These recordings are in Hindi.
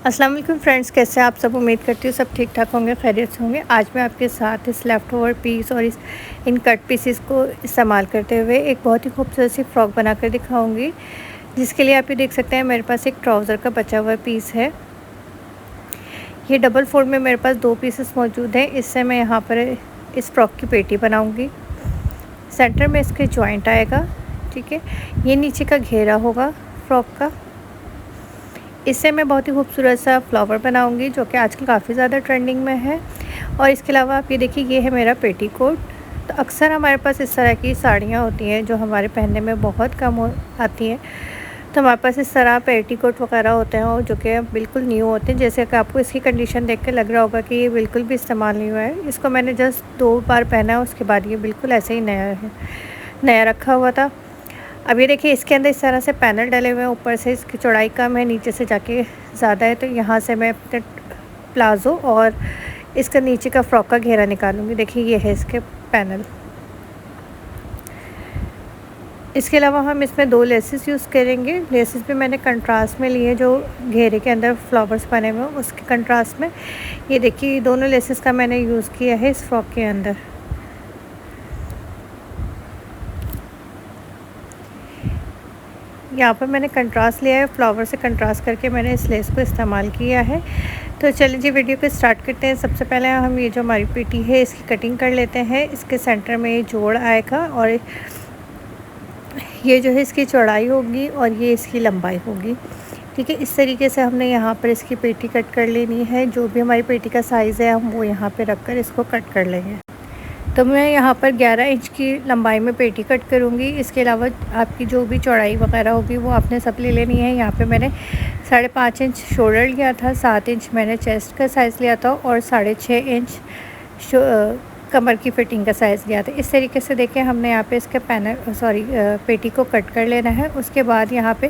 अस्सलाम वालेकुम फ्रेंड्स, कैसे आप सब। उम्मीद करती हूँ सब ठीक ठाक होंगे, खैरियत से होंगे। आज मैं आपके साथ इस लेफ़्ट ओवर पीस और इन कट पीसेस को इस्तेमाल करते हुए एक बहुत ही खूबसूरत सी फ़्रॉक बनाकर दिखाऊंगी, जिसके लिए आप ये देख सकते हैं मेरे पास एक ट्राउज़र का बचा हुआ पीस है। ये डबल फोल्ड में मेरे पास 2 पीसेस मौजूद हैं। इससे मैं यहाँ पर इस फ़्रॉक की पेटी बनाऊँगी। सेंटर में इसके जॉइंट आएगा, ठीक है। ये नीचे का घेरा होगा फ़्रॉक का। इससे मैं बहुत ही खूबसूरत सा फ्लावर बनाऊंगी, जो कि आजकल काफ़ी ज़्यादा ट्रेंडिंग में है। और इसके अलावा आप ये देखिए, ये है मेरा पेटीकोट। तो अक्सर हमारे पास इस तरह की साड़ियाँ होती हैं जो हमारे पहनने में बहुत कम आती हैं। तो हमारे पास इस तरह पेटीकोट वगैरह होते हैं और जो कि बिल्कुल न्यू होते हैं। जैसे कि आपको इसकी कंडीशन देख के लग रहा होगा कि ये बिल्कुल भी इस्तेमाल नहीं हुआ है। इसको मैंने जस्ट 2 बार पहना है, उसके बाद ये बिल्कुल ऐसे ही नया रखा हुआ था। अब ये देखिए, इसके अंदर इस तरह से पैनल डले हुए हैं। ऊपर से इसकी चौड़ाई कम है, नीचे से जाके ज़्यादा है। तो यहाँ से मैं अपने प्लाज़ो और इसका नीचे का फ़्रॉक का घेरा निकालूंगी। देखिए, ये है इसके पैनल। इसके अलावा हम इसमें 2 लेसेस यूज़ करेंगे। लेसेस भी मैंने कंट्रास्ट में लिए, जो घेरे के अंदर फ्लावर्स बने हुए हैं उसके कंट्रास्ट में। ये देखिए, दोनों लेसेस का मैंने यूज़ किया है इस फ़्रॉक के अंदर। यहाँ पर मैंने कंट्रास्ट लिया है, फ्लावर से कंट्रास्ट करके मैंने इस लेस को इस्तेमाल किया है। तो चलिए जी, वीडियो को स्टार्ट करते हैं। सबसे पहले हम ये जो हमारी पेटी है इसकी कटिंग कर लेते हैं। इसके सेंटर में ये जोड़ आएगा और ये जो है इसकी चौड़ाई होगी और ये इसकी लंबाई होगी, ठीक है। इस तरीके से हमने यहाँ पर इसकी पेटी कट कर लेनी है। जो भी हमारी पेटी का साइज़ है हम वो यहाँ पर रख कर इसको कट कर लेंगे। तो मैं यहाँ पर 11 इंच की लंबाई में पेटी कट करूँगी। इसके अलावा आपकी जो भी चौड़ाई वगैरह होगी वो आपने सब ले लेनी है। यहाँ पे मैंने 5.5 इंच शोल्डर लिया था, 7 इंच मैंने चेस्ट का साइज़ लिया था और 6.5 इंच कमर की फ़िटिंग का साइज़ लिया था। इस तरीके से देखिए, हमने यहाँ पे इसके पेटी को कट कर लेना है। उसके बाद यहाँ पे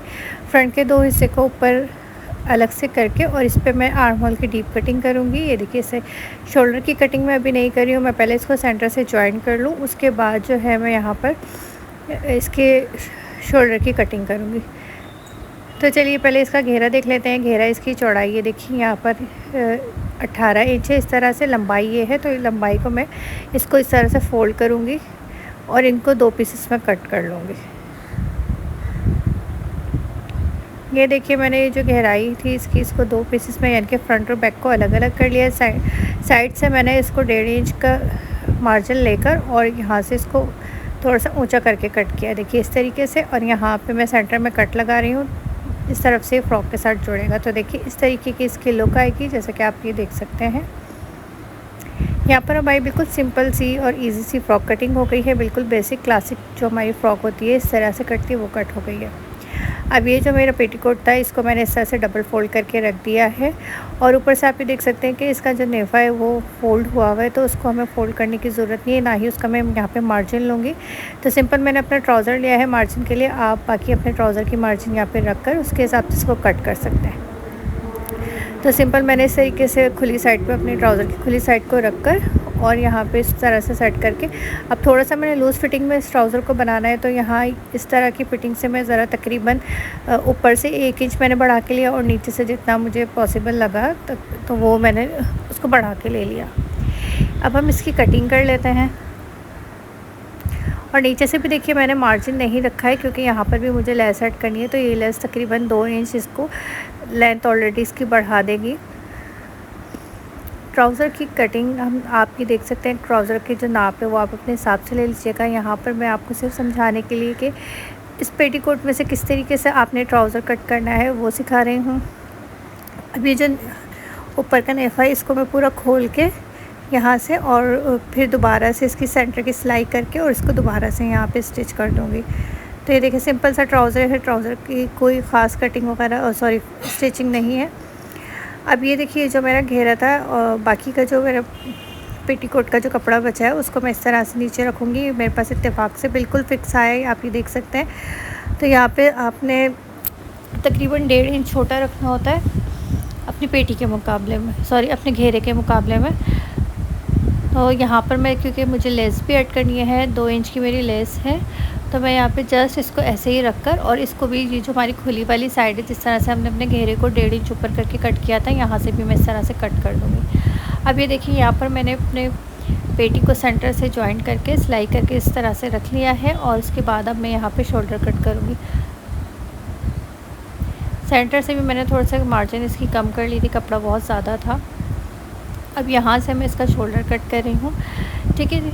फ्रंट के 2 हिस्से को ऊपर अलग से करके और इस पे मैं आर्म होल की डीप कटिंग करूँगी। ये देखिए, इसे शोल्डर की कटिंग मैं अभी नहीं कर रही हूँ। मैं पहले इसको सेंटर से जॉइन कर लूँ, उसके बाद जो है मैं यहाँ पर इसके शोल्डर की कटिंग करूँगी। तो चलिए पहले इसका घेरा देख लेते हैं। घेरा इसकी चौड़ाई ये देखिए यहाँ पर 18 इंच है। इस तरह से लंबाई ये है। तो लंबाई को मैं इसको इस तरह से फ़ोल्ड करूँगी और इनको 2 पीसेस में कट कर लूँगी। ये देखिए, मैंने ये जो गहराई थी इसको 2 पीसेस में, यानी कि फ्रंट और बैक को अलग अलग कर लिया। साइड से मैंने इसको 1.5 इंच का मार्जिन लेकर और यहाँ से इसको थोड़ा सा ऊंचा करके कट किया। देखिए इस तरीके से। और यहाँ पे मैं सेंटर में कट लगा रही हूँ। इस तरफ से फ्रॉक के साथ जुड़ेगा। तो देखिए, इस तरीके की इसकी लुक आएगी, जैसे कि आप ये देख सकते हैं। यहाँ पर हमारी बिल्कुल सिंपल सी और इजी सी फ़्रॉक कटिंग हो गई है। बिल्कुल बेसिक क्लासिक जो हमारी फ़्रॉक होती है इस तरह से कटती है, वो कट हो गई है। अब ये जो मेरा पेटीकोट था इसको मैंने इस तरह से डबल फोल्ड करके रख दिया है। और ऊपर से आप ये देख सकते हैं कि इसका जो नेफा है वो फोल्ड हुआ हुआ है। तो उसको हमें फ़ोल्ड करने की ज़रूरत नहीं है, ना ही उसका मैं यहाँ पे मार्जिन लूँगी। तो सिंपल मैंने अपना ट्राउज़र लिया है मार्जिन के लिए। आप बाकी अपने ट्राउज़र की मार्जिन यहाँ पर रख कर उसके हिसाब से इसको कट कर सकते हैं। तो सिंपल मैंने इस तरीके से खुली साइड पे अपने ट्राउज़र की खुली साइड को रख कर और यहाँ पे इस तरह से सेट करके, अब थोड़ा सा मैंने लूज़ फिटिंग में इस ट्राउज़र को बनाना है। तो यहाँ इस तरह की फ़िटिंग से मैं ज़रा तकरीबन ऊपर से 1 इंच मैंने बढ़ा के लिया और नीचे से जितना मुझे पॉसिबल लगा तो वो मैंने उसको बढ़ा के ले लिया। अब हम इसकी कटिंग कर लेते हैं। और नीचे से भी देखिए, मैंने मार्जिन नहीं रखा है क्योंकि यहाँ पर भी मुझे लेस ऐड करनी है। तो ये लेस तकरीबन 2 इंच इसको लेंथ ऑलरेडी इसकी बढ़ा देगी। ट्राउज़र की कटिंग आप ये देख सकते हैं। ट्राउज़र की जो नाप है वो आप अपने हिसाब से ले लीजिएगा। यहाँ पर मैं आपको सिर्फ समझाने के लिए कि इस पेटीकोट में से किस तरीके से आपने ट्राउज़र कट करना है वो सिखा रही हूँ। अब ये जो ऊपर का नेफा है इसको मैं पूरा खोल के यहाँ से और फिर दोबारा से इसकी सेंटर की सिलाई करके और इसको दोबारा से यहाँ पे स्टिच कर दूँगी। तो ये देखिए, सिंपल सा ट्राउज़र है। ट्राउज़र की कोई ख़ास कटिंग वगैरह स्टिचिंग नहीं है। अब ये देखिए, जो मेरा घेरा था और बाकी का जो मेरा पेटीकोट का जो कपड़ा बचा है उसको मैं इस तरह से नीचे रखूँगी। मेरे पास इत्तेफाक से बिल्कुल फिक्स आया है, आप ये देख सकते हैं। तो यहाँ पे आपने तकरीबन 1.5 इंच छोटा रखना होता है अपनी पेटी के मुकाबले में, अपने घेरे के मुकाबले में। तो यहाँ पर मैं, क्योंकि मुझे लेस भी ऐड करनी है, 2 इंच की मेरी लेस है, तो मैं यहाँ पे जस्ट इसको ऐसे ही रखकर और इसको भी ये जो हमारी खुली वाली साइड है जिस तरह से हमने अपने घेरे को 1.5 इंच ऊपर करके कट किया था, यहाँ से भी मैं इस तरह से कट कर दूँगी। अब ये देखिए यहाँ पर मैंने अपने पेटी को सेंटर से जॉइंट करके सिलाई करके इस तरह से रख लिया है और उसके बाद अब मैं यहाँ पे शोल्डर कट करूँगी। सेंटर से भी मैंने थोड़ा सा मार्जिन इसकी कम कर ली थी, कपड़ा बहुत ज़्यादा था। अब यहाँ से मैं इसका शोल्डर कट कर रही हूँ, ठीक है जी।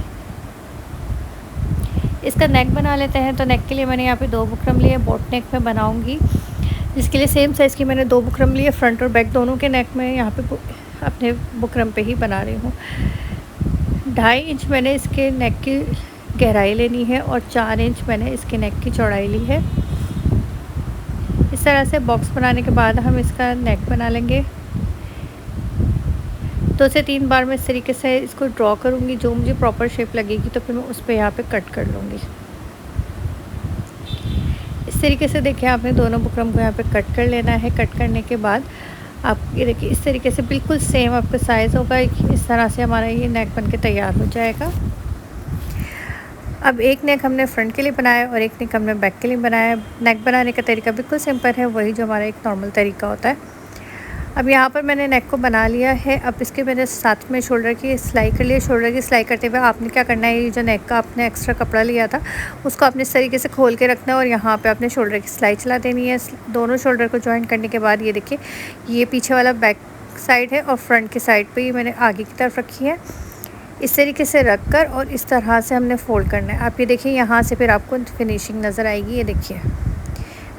इसका नेक बना लेते हैं। तो नेक के लिए मैंने यहाँ पे 2 बुकरम लिए, बोट नेक में बनाऊँगी, जिसके लिए सेम साइज़ की मैंने 2 बुकरम लिए। फ्रंट और बैक दोनों के नेक में यहाँ पे अपने बुकरम पे ही बना रही हूँ। 2.5 इंच मैंने इसके नेक की गहराई लेनी है और 4 इंच मैंने इसके नेक की चौड़ाई ली है। इस तरह से बॉक्स बनाने के बाद हम इसका नेक बना लेंगे। 2 से 3 बार मैं इस तरीके से इसको ड्रॉ करूँगी, जो मुझे प्रॉपर शेप लगेगी तो फिर मैं उस पर यहाँ पे कट कर लूँगी। इस तरीके से देखिए आपने दोनों बुकरम को यहाँ पे कट कर लेना है। कट करने के बाद आप ये देखिए इस तरीके से बिल्कुल सेम आपका साइज़ होगा। इस तरह से हमारा ये नेक बन के तैयार हो जाएगा। अब एक नेक हमने फ्रंट के लिए बनाया और एक नेक हमने बैक के लिए बनाया। नेक बनाने का तरीका बिल्कुल सिंपल है, वही जो हमारा एक नॉर्मल तरीका होता है। अब यहाँ पर मैंने नेक को बना लिया है। अब इसके मैंने साथ में शोल्डर की सिलाई कर लिया। शोल्डर की सिलाई करते हुए आपने क्या करना है, ये जो नेक का आपने एक्स्ट्रा कपड़ा लिया था उसको आपने इस तरीके से खोल के रखना है और यहाँ पे आपने शोल्डर की सिलाई चला देनी है। दोनों शोल्डर को जॉइन करने के बाद ये देखिए ये पीछे वाला बैक साइड है और फ्रंट की साइड पर ही मैंने आगे की तरफ रखी है। इस तरीके से रख कर और इस तरह से हमने फ़ोल्ड करना है। आप ये देखिए यहाँ से फिर आपको फिनिशिंग नज़र आएगी। ये देखिए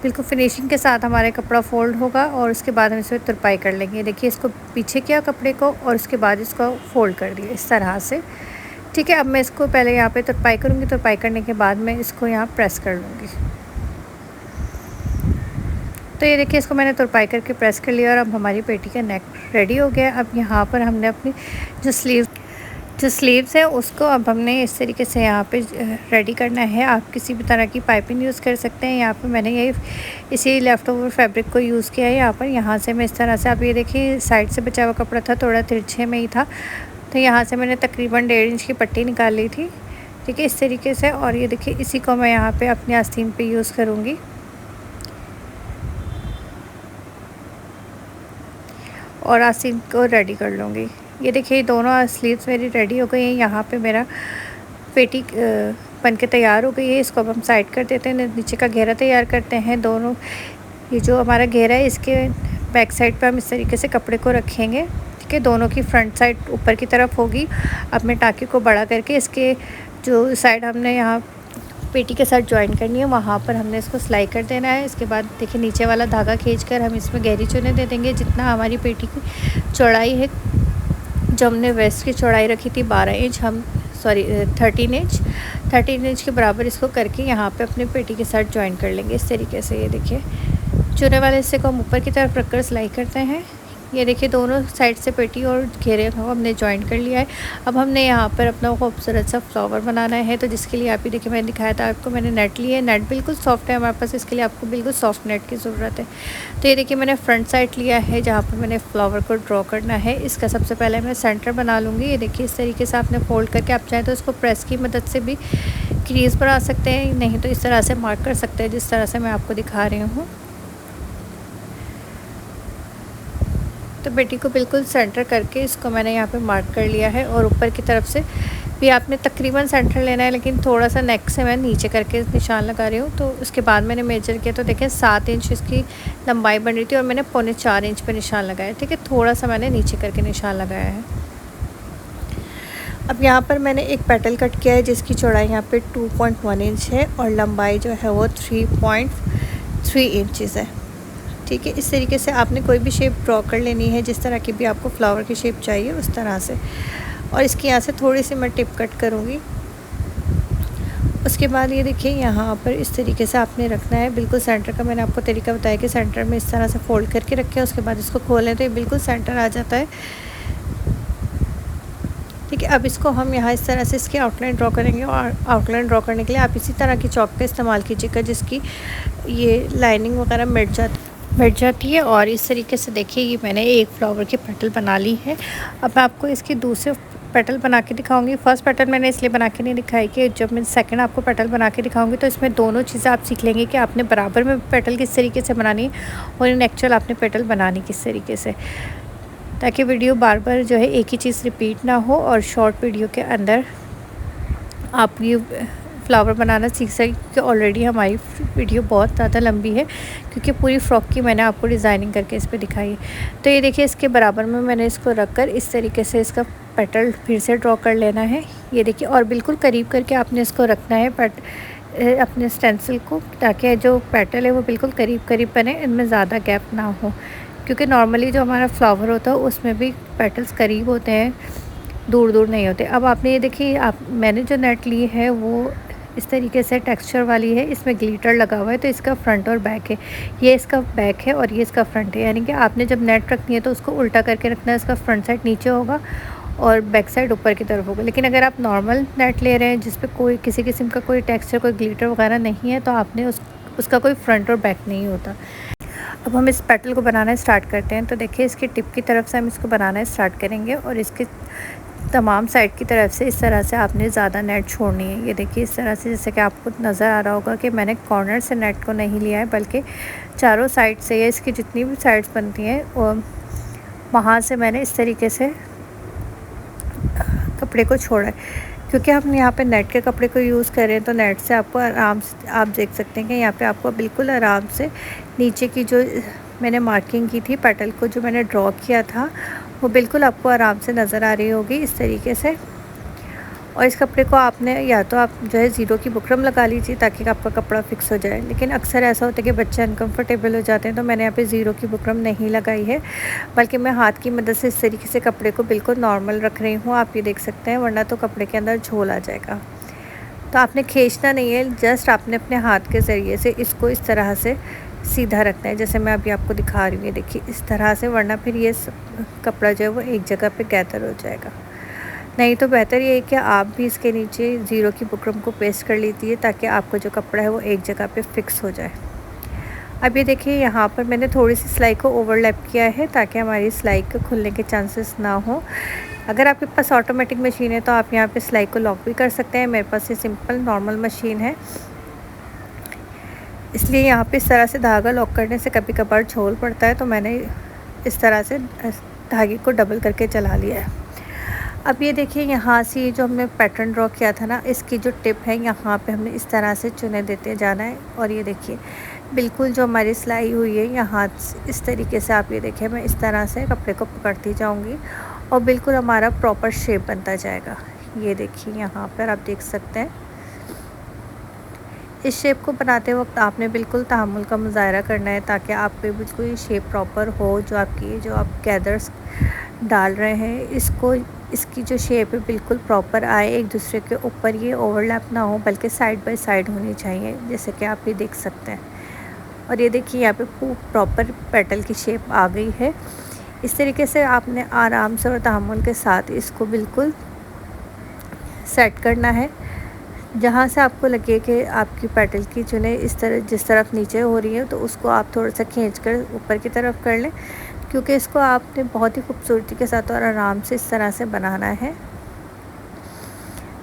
बिल्कुल फिनिशिंग के साथ हमारे कपड़ा फ़ोल्ड होगा और उसके बाद हम इसमें तुरपाई कर लेंगे। देखिए इसको पीछे किया कपड़े को और उसके बाद इसको फ़ोल्ड कर दिया इस तरह से, ठीक है। अब मैं इसको पहले यहाँ पे तुरपाई करूँगी। तुरपाई करने के बाद मैं इसको यहाँ प्रेस कर लूँगी। तो ये देखिए इसको मैंने तुरपाई करके प्रेस कर लिया और अब हमारी पेटी का नेक रेडी हो गया। अब यहाँ पर हमने अपनी जो स्लीव्स है उसको अब हमने इस तरीके से यहाँ पे रेडी करना है। आप किसी भी तरह की पाइपिंग यूज़ कर सकते हैं। यहाँ पे मैंने ये इसी लेफ़्ट ओवर फैब्रिक को यूज़ किया है। यहाँ से मैं इस तरह से, आप ये देखिए साइड से बचा हुआ कपड़ा था, थोड़ा तिरछे में ही था, तो यहाँ से मैंने तकरीबन 1.5 इंच की पट्टी निकाल ली थी, ठीक है, इस तरीके से। और ये देखिए इसी को मैं यहाँ पर अपने आस्तीन पर यूज़ करूँगी और आस्तीन को रेडी कर लूँगी। ये देखिए दोनों स्लीव्स मेरी रेडी हो गई हैं। यहाँ पे मेरा पेटी बन के तैयार हो गई है। इसको अब हम साइड कर देते हैं, नीचे का घेरा तैयार करते हैं। दोनों ये जो हमारा घेरा है इसके बैक साइड पे हम इस तरीके से कपड़े को रखेंगे, ठीक है। दोनों की फ्रंट साइड ऊपर की तरफ होगी। अब मैं टाँके को बड़ा करके इसके जो साइड हमने यहाँ पेटी के साथ ज्वाइन करनी है वहाँ पर हमने इसको सिलाई कर देना है। इसके बाद देखिए नीचे वाला धागा खींचकर हम इसमें गहरी चुने दे देंगे। जितना हमारी पेटी की चौड़ाई है, जो हमने वेस्ट की चौड़ाई रखी थी 12 इंच, 13 इंच के बराबर इसको करके यहाँ पे अपने पेटी के साथ ज्वाइन कर लेंगे इस तरीके से। ये देखिए चुने वाले हिस्से को हम ऊपर की तरफ रखकर सिलाई करते हैं। ये देखिए दोनों साइड से पेटी और घेरे को हमने ज्वाइन कर लिया है। अब हमने यहाँ पर अपना खूबसूरत सा फ्लावर बनाना है, तो जिसके लिए आप ही देखिए मैंने दिखाया था आपको, मैंने नेट लिया है। नेट बिल्कुल सॉफ्ट है हमारे पास, इसके लिए आपको बिल्कुल सॉफ्ट नेट की ज़रूरत है। तो ये देखिए मैंने फ्रंट साइड लिया है जहाँ पर मैंने फ्लावर को ड्रॉ करना है। इसका सबसे पहले मैं सेंटर बना लूँगी। ये देखिए इस तरीके से आपने फोल्ड करके, आप चाहें तो इसको प्रेस की मदद से भी क्रीज बना सकते हैं, नहीं तो इस तरह से मार्क कर सकते हैं जिस तरह से मैं आपको दिखा रही हूँ। तो पेटी को बिल्कुल सेंटर करके इसको मैंने यहाँ पे मार्क कर लिया है और ऊपर की तरफ से भी आपने तकरीबन सेंटर लेना है, लेकिन थोड़ा सा नेक से मैं नीचे करके निशान लगा रही हूँ। तो उसके बाद मैंने मेजर किया तो देखें 7 इंच इसकी लंबाई बन रही थी और मैंने 4.25 इंच पे निशान लगाया, ठीक है। थोड़ा सा मैंने नीचे करके निशान लगाया है। अब यहाँ पर मैंने एक पेटल कट किया है जिसकी चौड़ाई यहाँ पे 2.1 इंच है और लंबाई जो है वो 3.3 इंचज़ है, ठीक है। इस तरीके से आपने कोई भी शेप ड्रॉ कर लेनी है, जिस तरह की भी आपको फ्लावर की शेप चाहिए उस तरह से। और इसकी यहाँ से थोड़ी सी मैं टिप कट करूँगी। उसके बाद ये देखिए यहाँ पर इस तरीके से आपने रखना है बिल्कुल सेंटर का। मैंने आपको तरीका बताया कि सेंटर में इस तरह से फोल्ड करके रखें, उसके बाद इसको खोलें तो ये बिल्कुल सेंटर आ जाता है, ठीक है। अब इसको हम यहाँ इस तरह से इसकी आउटलाइन ड्रॉ करेंगे और आउटलाइन ड्रॉ करने के लिए आप इसी तरह की चॉक का इस्तेमाल कीजिएगा जिसकी ये लाइनिंग वगैरह मिट जाती है। और इस तरीके से देखिए ये मैंने एक फ्लावर की पेटल बना ली है। अब आपको इसकी दूसरे पेटल बना के दिखाऊंगी। फर्स्ट पेटल मैंने इसलिए बना के नहीं दिखाई कि जब मैं सेकंड आपको पेटल बना के दिखाऊंगी तो इसमें दोनों चीज़ें आप सीख लेंगे कि आपने बराबर में पेटल किस तरीके से बनानी है और इन एक्चुअल आपने पेटल बनानी किस तरीके से, ताकि वीडियो बार बार जो है एक ही चीज़ रिपीट ना हो और शॉर्ट वीडियो के अंदर आप ये फ्लावर बनाना सीख सकें। क्योंकि ऑलरेडी हमारी वीडियो बहुत ज़्यादा लंबी है, क्योंकि पूरी फ्रॉक की मैंने आपको डिज़ाइनिंग करके इस पर दिखाई है। तो ये देखिए इसके बराबर में मैंने इसको रख कर इस तरीके से इसका पेटल फिर से ड्रॉ कर लेना है। ये देखिए, और बिल्कुल करीब करके आपने इसको रखना है अपने स्टेंसिल को, ताकि जो पेटल है वो बिल्कुल करीब करीब बने, इनमें ज़्यादा गैप ना हो। क्योंकि नॉर्मली जो हमारा फ्लावर होता है उसमें भी पेटल्स करीब होते हैं, दूर दूर नहीं होते। अब आपने ये देखिए, मैंने जो नेट ली है वो इस तरीके से टेक्सचर वाली है, इसमें ग्लिटर लगा हुआ है। तो इसका फ्रंट और बैक है, ये इसका बैक है और ये इसका फ्रंट है। यानी कि आपने जब नेट रखनी है तो उसको उल्टा करके रखना है, इसका फ्रंट साइड नीचे होगा और बैक साइड ऊपर की तरफ होगा। लेकिन अगर आप नॉर्मल नेट ले रहे हैं जिस पे कोई किसी किस्म का कोई टेक्सचर, कोई ग्लिटर वगैरह नहीं है, तो आपने उसका कोई फ्रंट और बैक नहीं होता। अब हम इस पेटल को बनाना स्टार्ट करते हैं। तो देखिए इसकी टिप की तरफ से हम इसको बनाना स्टार्ट करेंगे और इसके तमाम साइड की तरफ से इस तरह से आपने ज़्यादा नेट छोड़नी है। ये देखिए इस तरह से, जैसे कि आपको नज़र आ रहा होगा कि मैंने कॉर्नर से नेट को नहीं लिया है, बल्कि चारों साइड से, या इसकी जितनी भी साइड्स बनती हैं और वहाँ से मैंने इस तरीके से कपड़े को छोड़ा है। क्योंकि हम यहाँ पे नेट के कपड़े को यूज़ कर रहे हैं तो नेट से आपको आराम से, आप देख सकते हैं कि यहाँ पे आपको बिल्कुल आराम से नीचे की जो मैंने मार्किंग की थी, पेटल को जो मैंने ड्रॉ किया था, वो बिल्कुल आपको आराम से नज़र आ रही होगी इस तरीके से। और इस कपड़े को आपने या तो आप जो है ज़ीरो की बुकरम लगा लीजिए ताकि आपका कपड़ा फिक्स हो जाए। लेकिन अक्सर ऐसा होता है कि बच्चे अनकंफर्टेबल हो जाते हैं, तो मैंने यहाँ पे ज़ीरो की बुकरम नहीं लगाई है, बल्कि मैं हाथ की मदद से इस तरीके से कपड़े को बिल्कुल नॉर्मल रख रही हूँ। आप ये देख सकते हैं, वरना तो कपड़े के अंदर झोल आ जाएगा। तो आपने खींचना नहीं है, जस्ट आपने अपने हाथ के ज़रिए से इसको इस तरह से सीधा रखना है, जैसे मैं अभी आपको दिखा रही हूँ। देखिए इस तरह से, वरना फिर ये कपड़ा जो है वो एक जगह पे गैदर हो जाएगा। नहीं तो बेहतर ये है कि आप भी इसके नीचे ज़ीरो की बुकरम को पेस्ट कर लीजिए, ताकि आपका जो कपड़ा है वो एक जगह पे फिक्स हो जाए। अब ये देखिए यहाँ पर मैंने थोड़ी सी सिलाई को ओवरलैप किया है, ताकि हमारी सिलाई के खुलने के चांसेस ना हो। अगर आपके पास ऑटोमेटिक मशीन है तो आप यहाँ पे सिलाई को लॉक भी कर सकते हैं। मेरे पास ये सिंपल नॉर्मल मशीन है, इसलिए यहाँ पे इस तरह से धागा लॉक करने से कभी कभार झोल पड़ता है, तो मैंने इस तरह से धागे को डबल करके चला लिया है। अब ये देखिए यहाँ से ये जो हमने पैटर्न ड्रॉ किया था ना, इसकी जो टिप है यहाँ पे हमने इस तरह से चुने देते जाना है। और ये देखिए बिल्कुल जो हमारी सिलाई हुई है यहाँ इस तरीके से, आप ये देखिए मैं इस तरह से कपड़े को पकड़ती जाऊँगी और बिल्कुल हमारा प्रॉपर शेप बनता जाएगा। ये देखिए यहाँ पर आप देख सकते हैं, इस शेप को बनाते वक्त आपने बिल्कुल तहम्मुल का मुज़ाहरा करना है, ताकि आप पे बिल्कुल ये शेप प्रॉपर हो। जो आप गैदर्स डाल रहे हैं, इसकी जो शेप है बिल्कुल प्रॉपर आए, एक दूसरे के ऊपर ये ओवरलैप ना हो, बल्कि साइड बाय साइड होनी चाहिए, जैसे कि आप ये देख सकते हैं। और ये देखिए यहाँ पे प्रॉपर पेटल की शेप आ गई है। इस तरीके से आपने आराम से और तहम्मुल के साथ इसको बिल्कुल सेट करना है। जहाँ से आपको लगे कि आपकी पेटल की चुने जिस तरफ नीचे हो रही है, तो उसको आप थोड़ा सा खींचकर ऊपर की तरफ कर लें, क्योंकि इसको आपने बहुत ही खूबसूरती के साथ और आराम से इस तरह से बनाना है।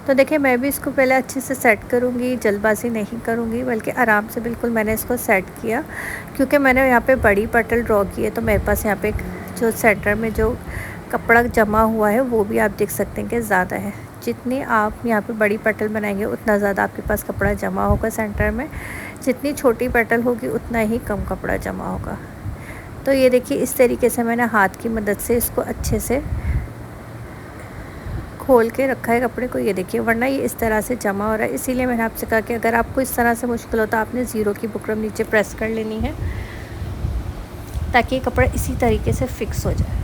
तो देखिए मैं भी इसको पहले अच्छे से सेट करूँगी, जल्दबाजी नहीं करूँगी, बल्कि आराम से बिल्कुल मैंने इसको सेट किया। क्योंकि मैंने यहाँ पे बड़ी पेटल ड्रॉ की है, तो मेरे पास यहाँ पे जो सेंटर में जो कपड़ा जमा हुआ है वो भी आप देख सकते हैं कि ज़्यादा है। जितनी आप यहाँ पे बड़ी पेटल बनाएंगे उतना ज़्यादा आपके पास कपड़ा जमा होगा सेंटर में, जितनी छोटी पेटल होगी उतना ही कम कपड़ा जमा होगा। तो ये देखिए इस तरीके से मैंने हाथ की मदद से इसको अच्छे से खोल के रखा है कपड़े को। ये देखिए, वरना ये इस तरह से जमा हो रहा है। इसीलिए मैंने आपसे कहा कि अगर आपको इस तरह से मुश्किल हो तो आपने ज़ीरो की बुकरम नीचे प्रेस कर लेनी है, ताकि ये कपड़ा इसी तरीके से फिक्स हो जाए।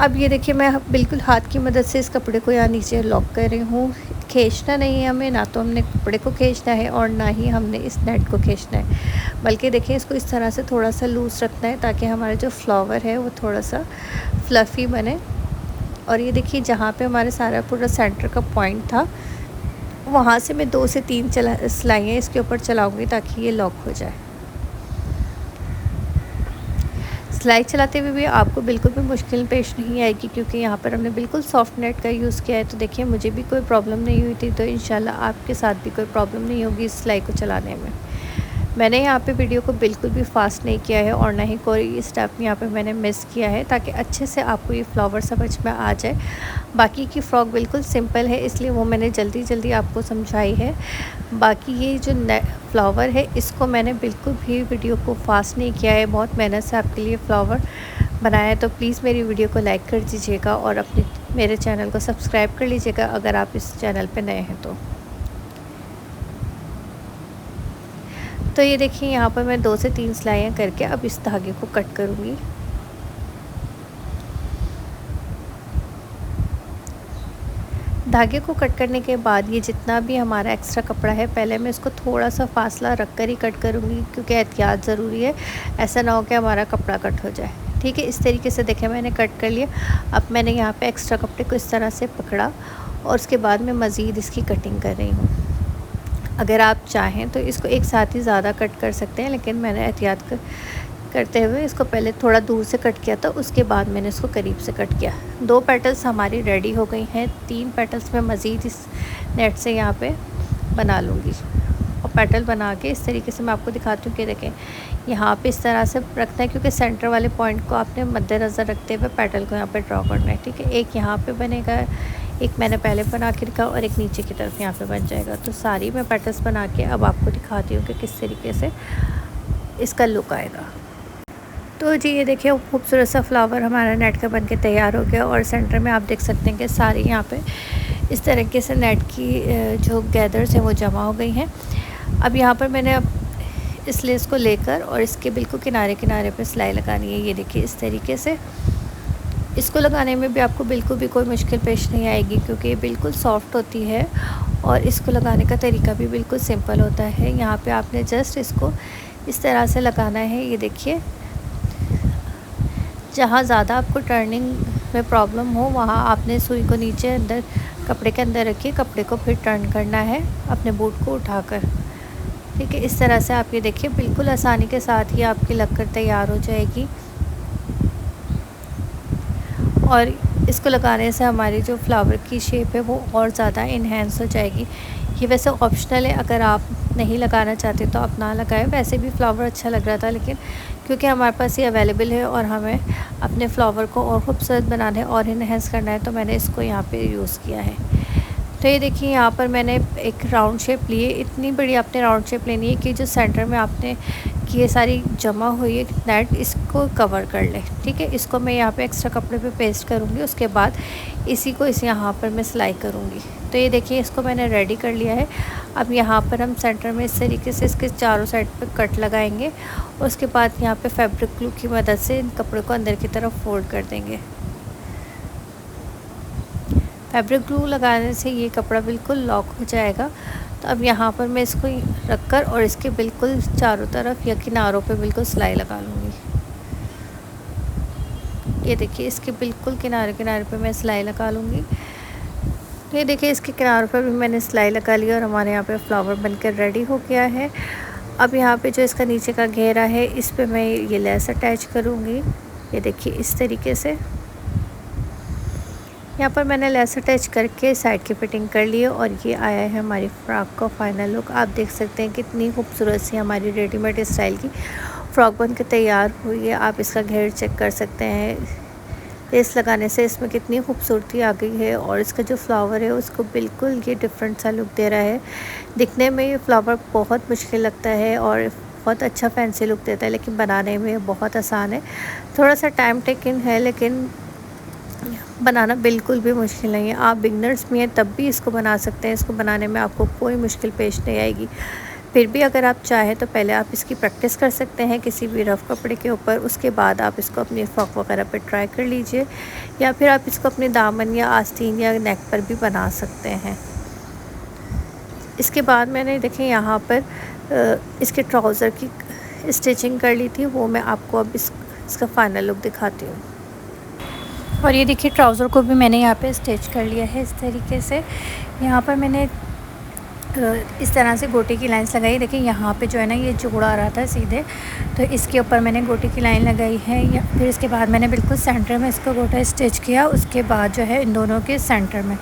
अब ये देखिए मैं बिल्कुल हाथ की मदद से इस कपड़े को यहाँ नीचे लॉक कर रही हूँ। खींचना नहीं है हमें, ना तो हमने कपड़े को खींचना है और ना ही हमने इस नेट को खींचना है, बल्कि देखिए इसको इस तरह से थोड़ा सा लूज़ रखना है, ताकि हमारा जो फ्लावर है वो थोड़ा सा फ्लफ़ी बने। और ये देखिए जहाँ पे हमारे सारा पूरा सेंटर का पॉइंट था, वहाँ से मैं 2 से 3 सिलाइयाँ इसके ऊपर चलाऊँगी ताकि ये लॉक हो जाए। सिलाई चलाते हुए भी आपको बिल्कुल भी मुश्किल पेश नहीं आएगी, क्योंकि यहाँ पर हमने बिल्कुल सॉफ्ट नेट का यूज़ किया है। तो देखिए मुझे भी कोई प्रॉब्लम नहीं हुई थी, तो इंशाल्लाह आपके साथ भी कोई प्रॉब्लम नहीं होगी इस सिलाई को चलाने में। मैंने यहाँ पे वीडियो को बिल्कुल भी फास्ट नहीं किया है और ना ही कोई स्टेप यहाँ पे मैंने मिस किया है, ताकि अच्छे से आपको ये फ्लावर समझ में आ जाए। बाकी की फ़्रॉक बिल्कुल सिंपल है, इसलिए वो मैंने जल्दी जल्दी आपको समझाई है। बाकी ये जो फ्लावर है इसको मैंने बिल्कुल भी वीडियो को फास्ट नहीं किया है, बहुत मेहनत से आपके लिए फ्लावर बनाया है। तो प्लीज़ मेरी वीडियो को लाइक कर दीजिएगा और मेरे चैनल को सब्सक्राइब कर लीजिएगा अगर आप इस चैनल पर नए हैं तो ये देखिए यहाँ पर मैं 2 से 3 सिलाइयाँ करके अब इस धागे को कट करूँगी। धागे को कट करने के बाद ये जितना भी हमारा एक्स्ट्रा कपड़ा है, पहले मैं इसको थोड़ा सा फासला रख कर ही कट करूँगी, क्योंकि एहतियात ज़रूरी है, ऐसा ना हो कि हमारा कपड़ा कट हो जाए। ठीक है, इस तरीके से देखें मैंने कट कर लिया। अब मैंने यहाँ पे एक्स्ट्रा कपड़े को इस तरह से पकड़ा और उसके बाद मैं मज़ीद इसकी कटिंग कर रही हूँ। अगर आप चाहें तो इसको एक साथ ही ज़्यादा कट कर सकते हैं, लेकिन मैंने एहतियात करते हुए इसको पहले थोड़ा दूर से कट किया था, उसके बाद मैंने इसको करीब से कट किया। 2 पेटल्स हमारी रेडी हो गई हैं, 3 पेटल्स मैं मज़ीद इस नेट से यहाँ पे बना लूँगी। और पेटल बना के इस तरीके से मैं आपको दिखाती हूँ कि देखें यहाँ पे इस तरह से रखना है, क्योंकि सेंटर वाले पॉइंट को आपने मद्देनज़र रखते हुए पेटल को यहाँ पे ड्रॉ करना है। ठीक है, एक यहाँ पे बनेगा, एक मैंने पहले बना के रखा और एक नीचे की तरफ यहाँ पे बन जाएगा। तो सारी मैं पेटल्स बना के अब आपको दिखाती हूँ कि किस तरीके से इसका लुक आएगा। तो जी ये देखिए खूबसूरत सा फ्लावर हमारा नेट का बनके तैयार हो गया और सेंटर में आप देख सकते हैं कि सारी यहाँ पे इस तरीके से नेट की जो गैदर्स हैं वो जमा हो गई हैं। अब यहाँ पर मैंने इस लेस को लेकर और इसके बिल्कुल किनारे किनारे पे सिलाई लगानी है। ये देखिए इस तरीके से इसको लगाने में भी आपको बिल्कुल भी कोई मुश्किल पेश नहीं आएगी, क्योंकि ये बिल्कुल सॉफ्ट होती है और इसको लगाने का तरीका भी बिल्कुल सिंपल होता है। यहाँ पे आपने जस्ट इसको इस तरह से लगाना है। ये देखिए जहाँ ज़्यादा आपको टर्निंग में प्रॉब्लम हो वहाँ आपने सुई को नीचे अंदर कपड़े के अंदर रखिए, कपड़े को फिर टर्न करना है अपने बूट को उठाकर। ठीक है, इस तरह से आप ये देखिए बिल्कुल आसानी के साथ ही आपकी लगकर तैयार हो जाएगी। और इसको लगाने से हमारी जो फ्लावर की शेप है वो और ज़्यादा इन्हेंस हो जाएगी। ये वैसे ऑप्शनल है, अगर आप नहीं लगाना चाहते तो आप ना लगाएं। वैसे भी फ्लावर अच्छा लग रहा था, लेकिन क्योंकि हमारे पास ये अवेलेबल है और हमें अपने फ्लावर को और खूबसूरत बनाना है और इन्हेंस करना है, तो मैंने इसको यहाँ पे यूज़ किया है। तो ये देखिए यहाँ पर मैंने एक राउंड शेप ली है। इतनी बड़ी आपने राउंड शेप लेनी है कि जो सेंटर में आपने कि ये सारी जमा हुई है नेट, इसको कवर कर ले। ठीक है, इसको मैं यहाँ पे एक्स्ट्रा कपड़े पे पेस्ट करूँगी, उसके बाद इसी को यहाँ पर मैं सिलाई करूँगी। तो ये देखिए इसको मैंने रेडी कर लिया है। अब यहाँ पर हम सेंटर में इस तरीके से इसके चारों साइड पे कट लगाएंगे और उसके बाद यहाँ पे फैब्रिक ग्लू की मदद से इन कपड़ों को अंदर की तरफ फोल्ड कर देंगे। फैब्रिक ग्लू लगाने से ये कपड़ा बिल्कुल लॉक हो जाएगा। तो अब यहाँ पर मैं इसको रखकर और इसके बिल्कुल चारों तरफ या किनारों पे बिल्कुल सिलाई लगा लूँगी। ये देखिए इसके बिल्कुल किनारे किनारे पे मैं सिलाई लगा लूँगी। तो ये देखिए इसके किनारों पर भी मैंने सिलाई लगा ली और हमारे यहाँ पे फ्लावर बनकर रेडी हो गया है। अब यहाँ पे जो इसका नीचे का घेरा है इस पे मैं ये लेस अटैच करूँगी। ये देखिए इस तरीके से यहाँ पर मैंने लेस अटैच करके साइड की फिटिंग कर ली है और ये आया है हमारी फ्रॉक का फाइनल लुक। आप देख सकते हैं कितनी खूबसूरत सी हमारी रेडीमेड स्टाइल की फ़्रॉक बन के तैयार हुई है। आप इसका घेर चेक कर सकते हैं, लेस लगाने से इसमें कितनी खूबसूरती आ गई है और इसका जो फ्लावर है उसको बिल्कुल ये डिफरेंट सा लुक दे रहा है। दिखने में ये फ्लावर बहुत मुश्किल लगता है और बहुत अच्छा फैंसी लुक देता है, लेकिन बनाने में बहुत आसान है। थोड़ा सा टाइम टेकिंग है, लेकिन बनाना बिल्कुल भी मुश्किल नहीं है। आप बिगनर्स भी हैं तब भी इसको बना सकते हैं। इसको बनाने में आपको कोई मुश्किल पेश नहीं आएगी। फिर भी अगर आप चाहें तो पहले आप इसकी प्रैक्टिस कर सकते हैं किसी भी रफ़ कपड़े के ऊपर, उसके बाद आप इसको अपनी फ्रॉक वगैरह पे ट्राई कर लीजिए, या फिर आप इसको अपने दामन या आस्तीन या नेक पर भी बना सकते हैं। इसके बाद मैंने देखें यहाँ पर इसके ट्राउज़र की स्टिचिंग कर ली थी, वो मैं आपको अब इसका फाइनल लुक दिखाती हूँ। और ये देखिए ट्राउज़र को भी मैंने यहाँ पे स्टिच कर लिया है इस तरीके से। यहाँ पर मैंने इस तरह से गोटे की लाइंस लगाई। देखिए यहाँ पे जो है ना ये जोड़ आ रहा था सीधे, तो इसके ऊपर मैंने गोटे की लाइन लगाई है। या फिर इसके बाद मैंने बिल्कुल सेंटर में इसको गोटा स्टिच किया। उसके बाद जो है इन दोनों के सेंटर में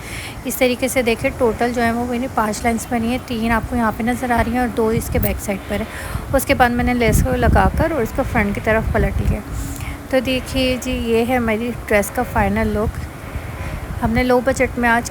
इस तरीके से देखिए टोटल जो है वो मैंने 5 लाइन्स बनी है। 3 आपको यहाँ पे नज़र आ रही हैं और 2 इसके बैक साइड पर है। उसके बाद मैंने लेस को लगा कर और इसको फ्रंट की तरफ पलट लिया। तो देखिए जी ये है मेरी ड्रेस का फाइनल लुक। हमने लो बजट में आज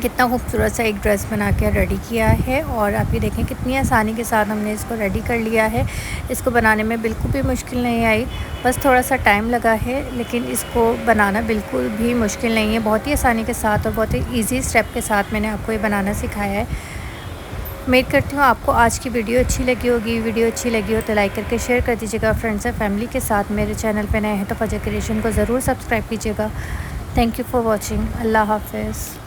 कितना खूबसूरत सा एक ड्रेस बना के रेडी किया है। और आप ये देखें कितनी आसानी के साथ हमने इसको रेडी कर लिया है। इसको बनाने में बिल्कुल भी मुश्किल नहीं आई, बस थोड़ा सा टाइम लगा है, लेकिन इसको बनाना बिल्कुल भी मुश्किल नहीं है। बहुत ही आसानी के साथ और बहुत ही ईजी स्टेप के साथ मैंने आपको ये बनाना सिखाया है। उम्मीद करती हूँ आपको आज की वीडियो अच्छी लगी होगी। वीडियो अच्छी लगी हो तो लाइक करके शेयर कर दीजिएगा फ्रेंड्स और फैमिली के साथ। मेरे चैनल पर नए हैं तो फजर क्रिएशन को ज़रूर सब्सक्राइब कीजिएगा। Thank you for watching. अल्लाह हाफ़िज़।